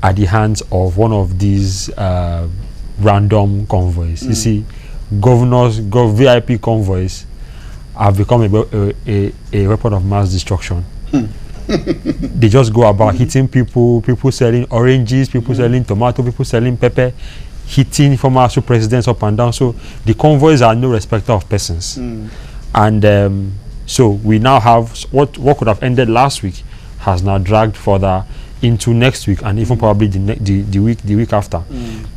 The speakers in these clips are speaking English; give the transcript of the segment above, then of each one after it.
at the hands of one of these random convoys. You see, VIP convoys have become a weapon of mass destruction. They just go about hitting people selling oranges, people selling tomato, people selling pepper, hitting former ASUU presidents up and down. So the convoys are no respecter of persons. And so we now have what could have ended last week has now dragged further into next week and even probably the week after.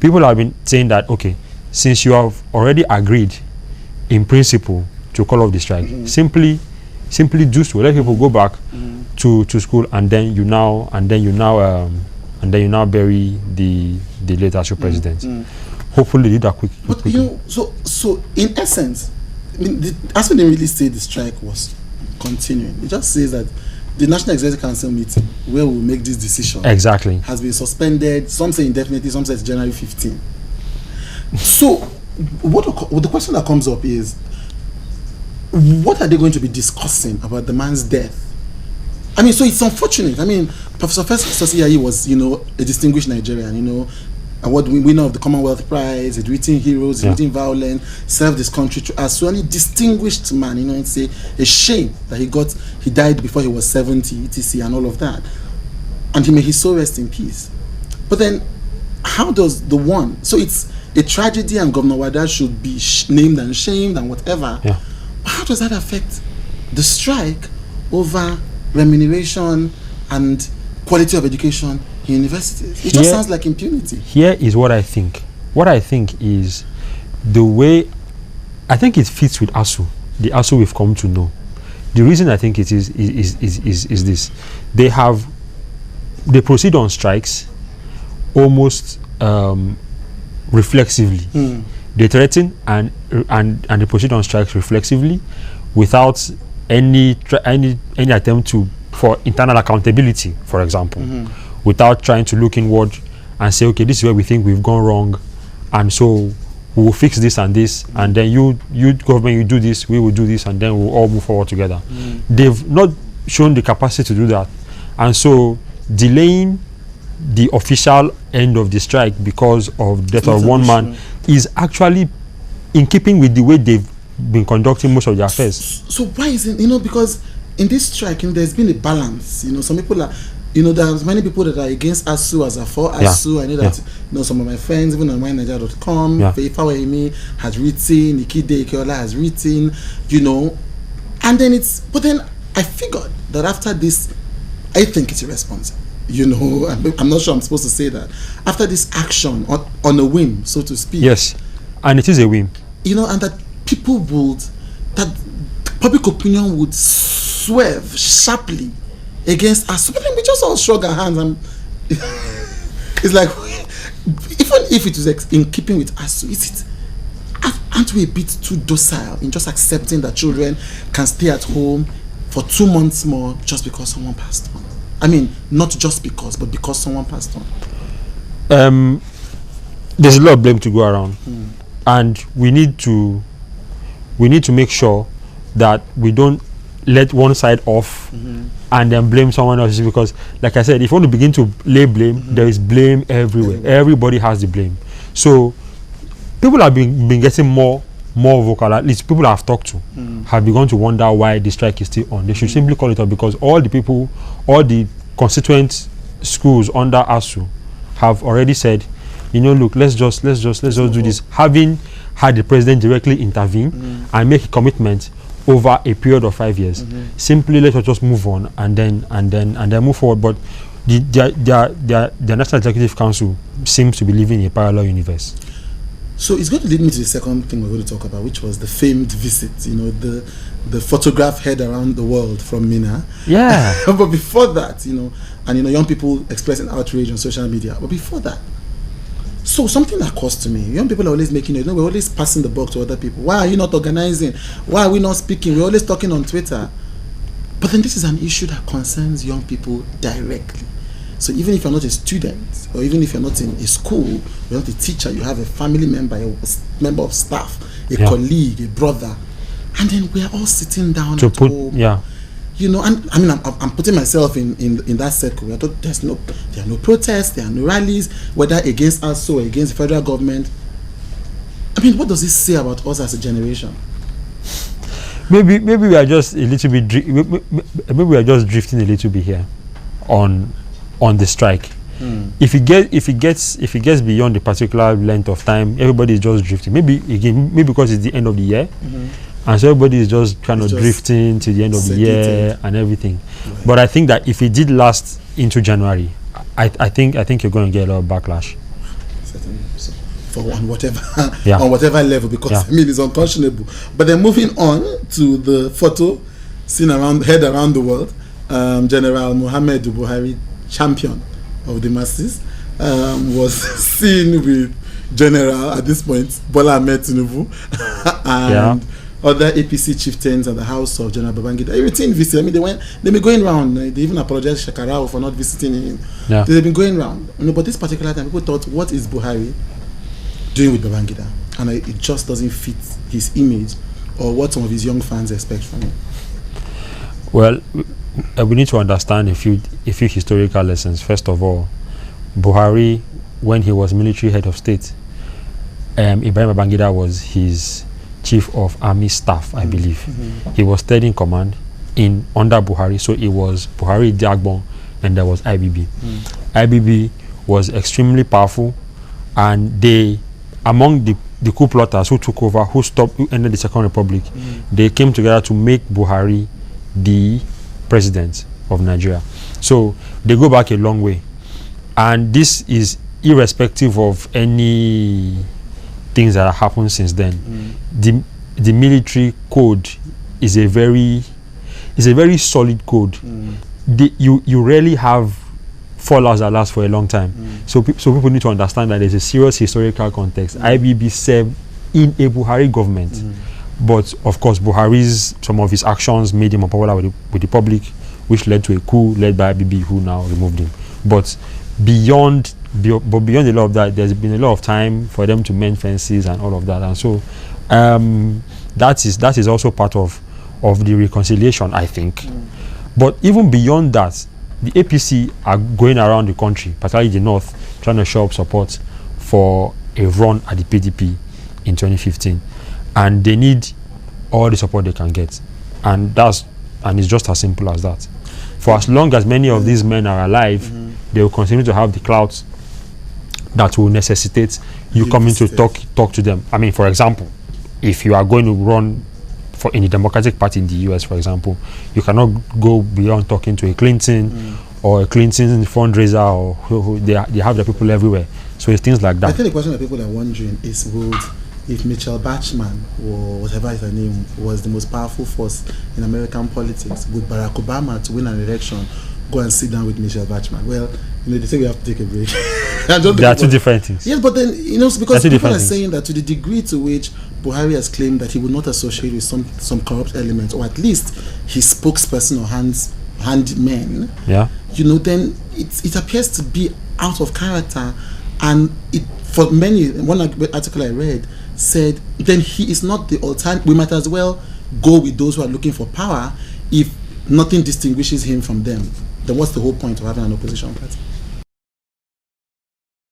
People have been saying that, okay, since you have already agreed in principle to call off the strike, simply do so. Let people go back to school, and then you now bury the late ASUU president. Hopefully, do that quick. But you know, so in essence, I mean, ASUU didn't really say the strike was continuing. It just says that the National Executive Council meeting, where we make this decision, exactly, has been suspended. Some say indefinitely, some say it's January 15. So, what the question that comes up is, what are they going to be discussing about the man's death? I mean, so it's unfortunate. I mean, Professor Festus Yayi was, you know, a distinguished Nigerian, you know, award winner of the Commonwealth Prize, he'd written Heroes, he'd written Violence, served this country as so any distinguished man. You know, it's a shame that he died before he was 70, etc. and all of that. And may his soul rest in peace. But then, how does the one, so it's a tragedy and Governor Wada should be named and shamed and whatever. Yeah. How does that affect the strike over remuneration and quality of education in universities? It just sounds like impunity. Here is what I think. What I think is the way, I think it fits with ASUU, the ASUU we've come to know. The reason I think it is this. They proceed on strikes almost reflexively. They threaten and they proceed on strikes reflexively without any attempt for internal accountability, for example, without trying to look inward and say, okay, this is where we think we've gone wrong, and so we will fix this and this, and then you government, you do this, we will do this, and then we'll all move forward together. They've not shown the capacity to do that, and so delaying the official end of the strike because of the death of one man is actually in keeping with the way they've been conducting most of their affairs. So why isn't, you know, because in this strike, you know, there's been a balance. You know, some people are, you know, there's many people that are against ASUU as are for ASUU. I know that, you know, some of my friends, even on mynigeria.com, Feifa Wahimi has written, Nikide Ikeola has written, you know, and then but then I figured that after this, I think it's irresponsible. You know, I'm not sure I'm supposed to say that. After this action on a whim, so to speak. Yes, and it is a whim. You know, and that that public opinion would swerve sharply against us. But then we just all shrug our hands and it's like, even if it was in keeping with us, aren't we a bit too docile in just accepting that children can stay at home for 2 months more just because someone passed on? I mean, not just because, but because someone passed on. There's a lot of blame to go around, and we need to make sure that we don't let one side off and then blame someone else, because, like I said, if you want to begin to lay blame, there is blame everywhere. Everybody has the blame. So people have been getting more vocal. At least people I've talked to have begun to wonder why the strike is still on. They should simply call it off, because all the constituent schools under ASUU have already said, you know, look, let's just do this. Having had the president directly intervene and make a commitment over a period of 5 years, simply let us just move on and then move forward. But the National Executive Council seems to be living in a parallel universe. So it's going to lead me to the second thing we're going to talk about, which was the famed visit, you know, the photograph heard around the world from Mina. Yeah. But before that, you know, and you know, young people expressing outrage on social media. But before that, so something that occurs to me, young people are always making it, you know, we're always passing the buck to other people. Why are you not organizing? Why are we not speaking? We're always talking on Twitter. But then this is an issue that concerns young people directly. So even if you're not a student, or even if you're not in a school, you're not a teacher, you have a family member, a member of staff, a colleague, a brother, and then we're all sitting down at home. You know, and I mean, I'm putting myself in that circle. I thought there are no protests, there are no rallies, whether against us or against the federal government. I mean, what does this say about us as a generation? Maybe we are just a little bit. Maybe we are just drifting a little bit here, on the strike. If it gets beyond a particular length of time, everybody is just drifting. Maybe because it's the end of the year, and so everybody is just kind of drifting to the end of the year and everything. Right. But I think that if it did last into January, I think you're going to get a lot of backlash. Certainly. So, on whatever level, because I mean it's unconscionable. But then moving on to the photo seen around the world, General Muhammadu Buhari, champion of the masses, was seen with General, at this point, Bola Ahmed Tinubu and other APC chieftains at the house of General Babangida. A routine visit. I mean, they've been going around. They even apologized to Shekarau for not visiting him. Yeah. They've been going around. But this particular time, people thought, what is Buhari doing with Babangida? And it just doesn't fit his image or what some of his young fans expect from him. Well, we need to understand a few historical lessons. First of all, Buhari, when he was military head of state, Ibrahim Babangida was his chief of army staff, I believe. He was third in command under Buhari, so it was Buhari, Diagbon, and there was IBB. IBB was extremely powerful, and they, among the coup plotters who took over, who ended the Second Republic, they came together to make Buhari the president of Nigeria. So they go back a long way, and this is irrespective of any things that have happened since then. The military code is a very solid code. You rarely have fallouts that last for a long time. So people need to understand that there's a serious historical context. IBB served in a Buhari government, but of course some of his actions made him unpopular with the public, which led to a coup led by IBB, who now removed him. But beyond a lot of that, there's been a lot of time for them to mend fences and all of that, and so that is also part of the reconciliation, I think. But even beyond that, the APC are going around the country, particularly the north, trying to show up support for a run at the PDP in 2015, and they need all the support they can get, and it's just as simple as that. For as long as many of these men are alive, they will continue to have the clout that will necessitate you coming to talk to them. I mean, for example, if you are going to run in the Democratic Party in the US, for example, you cannot go beyond talking to a Clinton or a Clinton fundraiser, or they have the people everywhere. So it's things like that. I think the question that people are wondering is, if Michelle Bachmann, or whatever is her name, was the most powerful force in American politics, would Barack Obama, to win an election, go and sit down with Michelle Bachmann? Well, they say we have to take a break. There are two different things. Yes, but then, because people are saying that to the degree to which Buhari has claimed that he would not associate with some corrupt elements, or at least his spokesperson or handmen, then it appears to be out of character. And for many, one article I read said, then he is not the alternative. We might as well go with those who are looking for power if nothing distinguishes him from them. Then what's the whole point of having an opposition party?